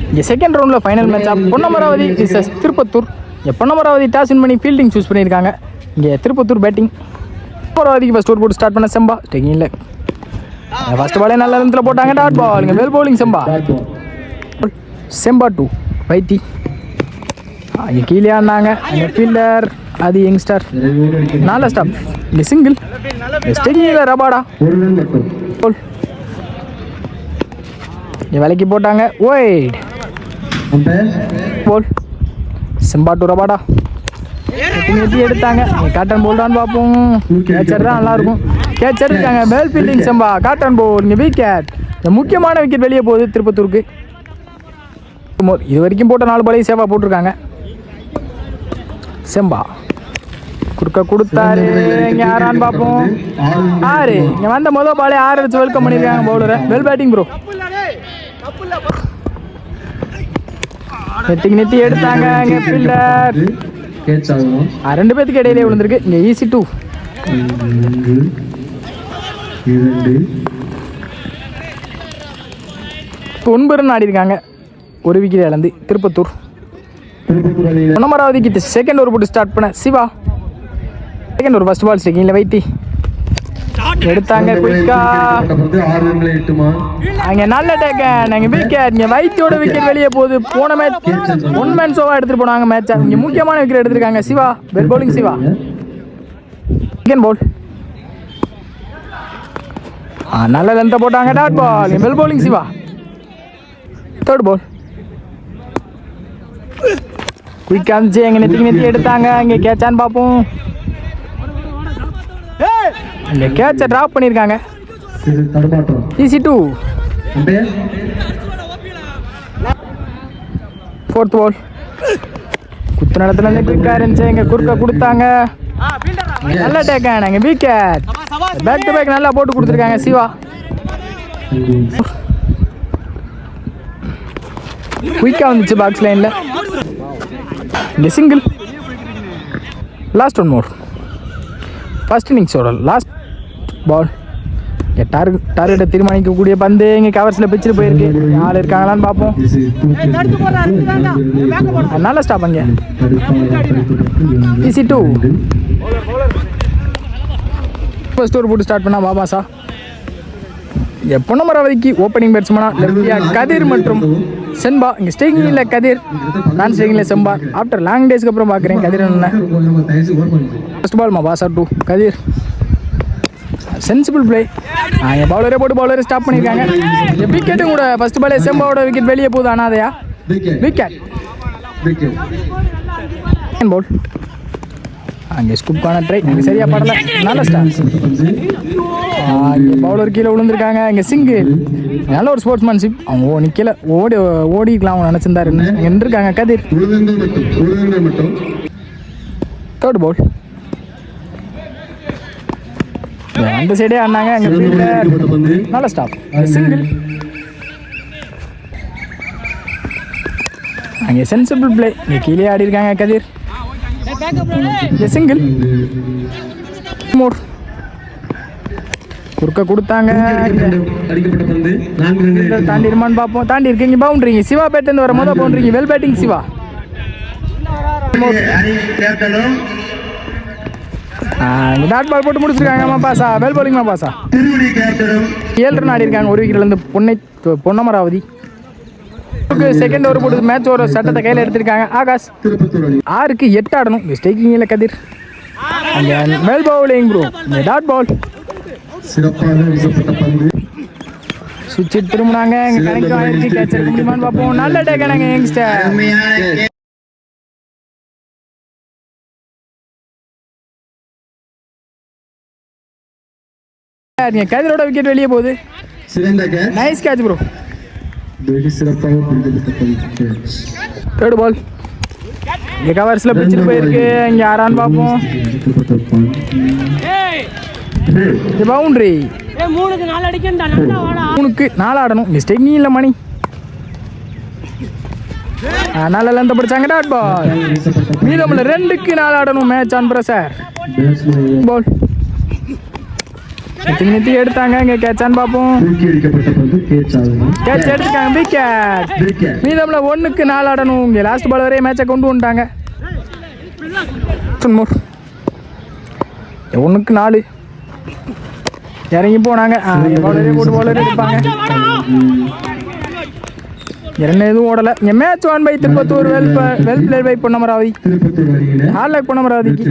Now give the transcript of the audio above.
இங்கே செகண்ட் ரவுண்டில் ஃபைனல் மேட்சாக பொன்னமராவதி விசஸ் திருப்பத்தூர். இங்கே பொன்னமராவதி டாஸ் வின் பண்ணி ஃபீல்டிங் சூஸ் பண்ணியிருக்காங்க. இங்கே திருப்பத்தூர் பேட்டிங். பொன்னமராவதிக்கு ஃபஸ்ட் ஓவர் போட்டு ஸ்டார்ட் பண்ண செம்பா டேக்கிங் இல்லை. ஃபர்ஸ்ட் பாலே நல்ல இடத்துல போட்டாங்க. Dot ball. இங்கே வெல் பவுலிங் செம்பா. செம்பா 2 வைத்தி. இங்கே கீழே ஆனாங்க. இங்கே ஃபீல்டர் அது யங்ஸ்டர். நாலு ஸ்டாப். இங்கே சிங்கிள். டேக்கிங் இல்லை ரபாடா. இங்கே விலைக்கு போட்டாங்க. ஒயிட் போல். செம்பா 2 ரபாடா. எட்டி எடுத்தாங்க. காட்டன் போல் தான் பார்ப்போம். கேச்சர் தான் நல்லாயிருக்கும். கேச்சர் இருக்காங்க. மேல் ஃபீல்டிங் செம்பா. காட்டன் போல். இங்கே விக்கெட். இந்த முக்கியமான விக்கெட் வெளியே போகுது திருப்பத்தூருக்கு. இது வரைக்கும் போட்ட 4 பாலையும் சேஃபாக போட்டிருக்காங்க. செம்பா குறுக்க கொடுத்தாரு. இங்கே யாரான்னு பார்ப்போம். 6. இங்கே வந்த மொதல் பாலே 6 அடிச்சு வெல்கம் பண்ணியிருக்காங்க பவுலரை. Well batting bro. நெத்தி எடுத்தாங்க. இங்கே ஃபீல்டர் 2 பேத்துக்கு இடையிலே விழுந்திருக்கு. இங்கே ஈஸி 2. ரன் ஆடி இருக்காங்க. 1 விக்கெட் இழந்து திருப்பத்தூர். பொன்னமராவதிக்கு செகண்ட் ஓவர் போட்டு ஸ்டார்ட் பண்ண Siva. Second over first ball ஸ்டேக்கிங்ல வைத்தி எடுத்தாங்க. குயிக்கா அங்கே நல்ல டேக்கன். அங்கே விக்கெட். இங்கே வைத்தியோட விக்கெட் வெளியே போகுது. போன மேட்ச் 1 மேன் ஷோவாக எடுத்துகிட்டு போனாங்க மேட்சை. இங்கே முக்கியமான விக்கெட் எடுத்திருக்காங்க Siva. Well bowling Siva. Second ball நல்ல லென்த்தை போட்டாங்க. Dot ball. Well bowling Siva. Third ball குயிக்காக இருந்துச்சு. எங்கே நெத்தி எடுத்தாங்க. இங்கே கேட்சான்னு பார்ப்போம். இங்கே கேட்சை ட்ராப் பண்ணியிருக்காங்க. ஈஸி 2. ஃபோர்த் பால் குத்து நடத்துல இருந்து குயிக்காக இருந்துச்சு. இங்கே குறுக்க கொடுத்தாங்க. நல்ல டேக்கன். இங்கே விக்கெட். பேக் டு பேக் நல்லா போட்டு கொடுத்துருக்காங்க சிவா. குயிக்காக வந்துச்சு பாக்ஸ் லைனில். இங்கே சிங்கிள். Last 1 more. ஃபர்ஸ்ட் இன்னிங்ஸோட லாஸ்ட் பால். இங்கே டார்கெட்டை தீர்மானிக்கக்கூடிய பந்து. இங்கே கவர்ஸில் பிச்சுட்டு போயிருக்கு. ஆள் இருக்காங்களான்னு பார்ப்போம். நல்ல ஸ்டாப். அங்கே ஈஸி 2. ஃபர்ஸ்ட் ஓவர் போட்டு ஸ்டார்ட் பண்ணா பாபாசா. இங்கே பொன்னமராவதிக்கு ஓப்பனிங் பேட்ஸ்மேனாக லெஃப்டியாக கதிர் மற்றும் செம்பா. இங்கே ஸ்டேக்கிங்கில் கதிர், நான் ஸ்டேக்கிங்கில் செம்பா. ஆஃப்டர் லாங் டேஸ்க்கு அப்புறம் பார்க்குறேன் கதிர். என்ன ஃபர்ஸ்ட் பால் பாசா 2 கதிர். Sensible play. என் பவுலரே போட்டு பவுலரே ஸ்டாப் பண்ணியிருக்காங்க. என் விக்கெட்டும் கூட ஃபர்ஸ்ட் பாலே செம்பாவோட விக்கெட் வெளியே போகுது. அனாதையா விக்கெட். பால் அங்கே ஸ்கூப்கான ட்ரை. இங்கே சரியாக படலை. நல்ல ஸ்டார்ட். இங்கே பவுலர் கீழே விழுந்திருக்காங்க. இங்கே சிங்கிள். நல்ல ஒரு ஸ்போர்ட்ஸ்மேன்ஷிப். அவங்க நிற்கல. ஓடிக்கலாம் அவங்க நினச்சிருந்தாரு. இங்கே நின்றுருக்காங்க கதிர். தேர்ட் பால் அந்த சைடே ஆனாங்க. அங்கே நல்ல ஸ்டாப். சிங்கிள். அங்கே சென்சிபிள் பிளே. இங்கே கீழே ஆடி இருக்காங்க கதிர். சிங்கிள். மோர் குறுக்க கொடுத்தாங்க. தாண்டி இருமான்னு பார்ப்போம். தாண்டி இருக்கீங்க. பவுண்டரிங்க சிவா பேட்லேருந்து வர மொதல் பவுண்டரிங்க. Well batting Siva. Dot ball போட்டு முடிச்சிருக்காங்க பாசா. வெல் பவுலிங் பாசா. 7 ரன் ஆடி இருக்காங்க 1 விக்கெட்லேருந்து பொன்னமராவதி. செகண்ட் ஓவர் போட்டு மேட்ச் ஒரு சட்டத்தை கையில் எடுத்திருக்காங்க. ஆகாஷ் 6க்கு 8 ஆடணும். ஸ்டேக்கிங்கில் Kathir. Well bowling bro. Dot ball சுவிட்ச் திரும்பினாங்க. இங்கே கனெக்ட் ஆகிருக்கு. கேட்ச் எடுக்க முடியுமான்னு பார்ப்போம். நல்ல டேக்கனாங்க யங்ஸ்டர். கதிரோட விக்கெட் வெளியே போகுது. Nice catch bro. Third ball இங்கே கவர்ஸில் பிடிச்சிட்டு போயிருக்கு. இங்கே யாரான்னு பார்ப்போம். பவுண்டரி. 3க்கு 4 ஆடணும். இங்கே ஸ்டெக்னி இல்லை மணி. நல்ல லென்த்தை பிடிச்சாங்க. Dot ball. மீதமில் 2க்கு 4 ஆடணும். Match on pressure. Ball Nithi எடுத்தாங்க. இங்கே கேட்சான்னு பார்ப்போம். கேட்ச் எடுத்துக்காங்க. பி கேட். மீதம்ல 1-4 ஆடணும். இங்கே லாஸ்ட் பால் வரையும் மேட்சை கொண்டு வந்துட்டாங்க. 1-4 இறங்கி போனாங்க. பவுலரே போட்டு பவுலர் எடுப்பாங்க. இரண்டு எதுவும் ஓடலை. இங்கே match 1 Tiruppattur. Well played by Ponnamaravathi. 4 லேக் பொன்னமராவதிக்கு.